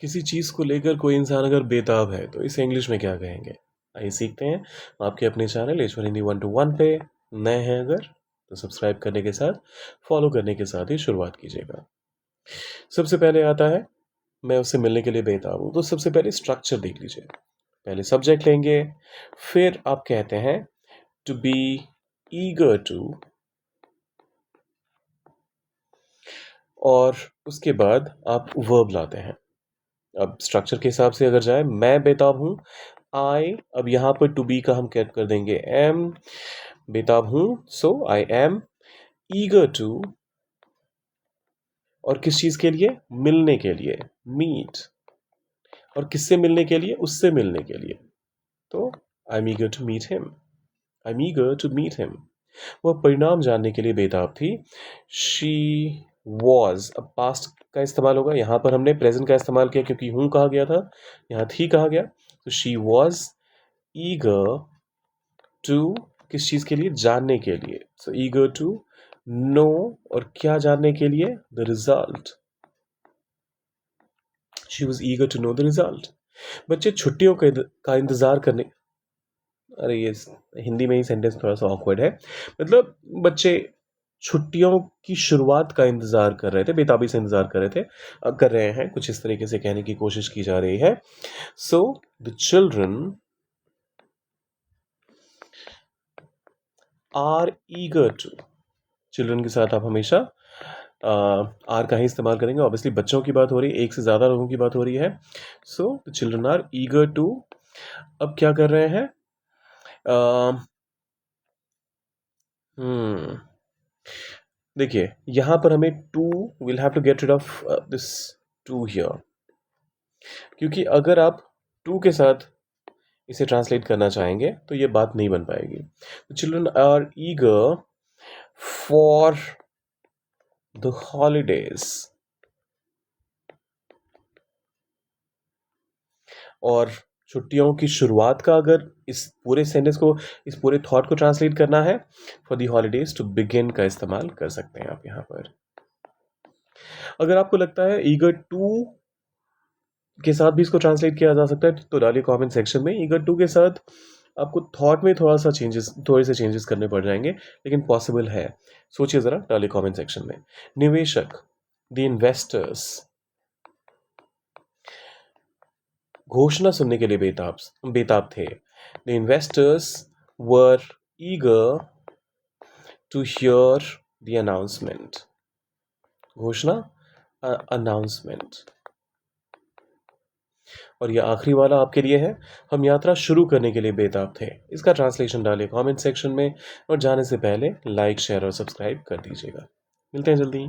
किसी चीज़ को लेकर कोई इंसान अगर बेताब है तो इसे इंग्लिश में क्या कहेंगे? आइए सीखते हैं। आपके अपने चैनल ईश्वर हिंदी 1 to 1 पे नए हैं अगर तो सब्सक्राइब करने के साथ फॉलो करने के साथ ही शुरुआत कीजिएगा। सबसे पहले आता है मैं उससे मिलने के लिए बेताब हूँ, तो सबसे पहले स्ट्रक्चर देख लीजिए। पहले सब्जेक्ट लेंगे, फिर आप कहते हैं टू बी ईगर टू, और उसके बाद आप वर्ब लाते हैं। अब स्ट्रक्चर के हिसाब से अगर जाए, मैं बेताब हूँ, आई, अब यहाँ पर टू बी का हम क्या कर देंगे, एम, बेताब हूँ, सो आई एम ईगर टू, और किस चीज़ के लिए, मिलने के लिए, मीट, और किससे मिलने के लिए, उससे मिलने के लिए, तो I am eager to meet him, I am eager to meet him. वह परिणाम जानने के लिए बेताब थी, शी वॉज, अब पास्ट का इस्तेमाल होगा, यहाँ पर हमने प्रेजेंट का इस्तेमाल किया क्योंकि हूँ कहा गया था, यहाँ थी कहा गया, तो शी वॉज ईगर टू, किस चीज़ के लिए, जानने के लिए, सो ईगर टू नो, और क्या जानने के लिए, the result, she was eager to know the result. बच्चे छुट्टियों का इंतज़ार करने, अरे ये हिंदी में ही सेंटेंस थोड़ा सा ऑकवर्ड है, मतलब बच्चे छुट्टियों की शुरुआत का इंतज़ार कर रहे थे, बेताबी से इंतज़ार कर रहे थे, कर रहे हैं, कुछ इस तरीके से कहने की कोशिश की जा रही है। So the children are eager to, children के साथ आप हमेशा आर का ही इस्तेमाल करेंगे। ऑब्वियसली बच्चों की बात हो रही है, एक से ज़्यादा लोगों की बात हो रही है। So the children are eager to, अब क्या कर रहे हैं, देखिए यहाँ पर हमें to, will have to get rid of this to here, क्योंकि अगर आप टू के साथ इसे ट्रांसलेट करना चाहेंगे तो ये बात नहीं बन पाएगी। Children are eager for the holidays, और छुट्टियों की शुरुआत का अगर इस पूरे सेंटेंस को, इस पूरे थॉट को ट्रांसलेट करना है, for the holidays to begin का इस्तेमाल कर सकते हैं आप यहाँ पर। अगर आपको लगता है ईगर टू के साथ भी इसको ट्रांसलेट किया जा सकता है तो डालिए कमेंट सेक्शन में। ईगर टू के साथ आपको थॉट में थोड़े से चेंजेस करने पड़ जाएंगे, लेकिन पॉसिबल है, सोचिए ज़रा, डालिए कमेंट सेक्शन में। निवेशक, द इन्वेस्टर्स, घोषणा सुनने के लिए बेताब थे। The investors were eager to hear the announcement, घोषणा, अनाउंसमेंट। और ये आखिरी वाला आपके लिए है, हम यात्रा शुरू करने के लिए बेताब थे। इसका ट्रांसलेशन डालिए कमेंट सेक्शन में, और जाने से पहले लाइक, शेयर और सब्सक्राइब कर दीजिएगा। मिलते हैं जल्दी।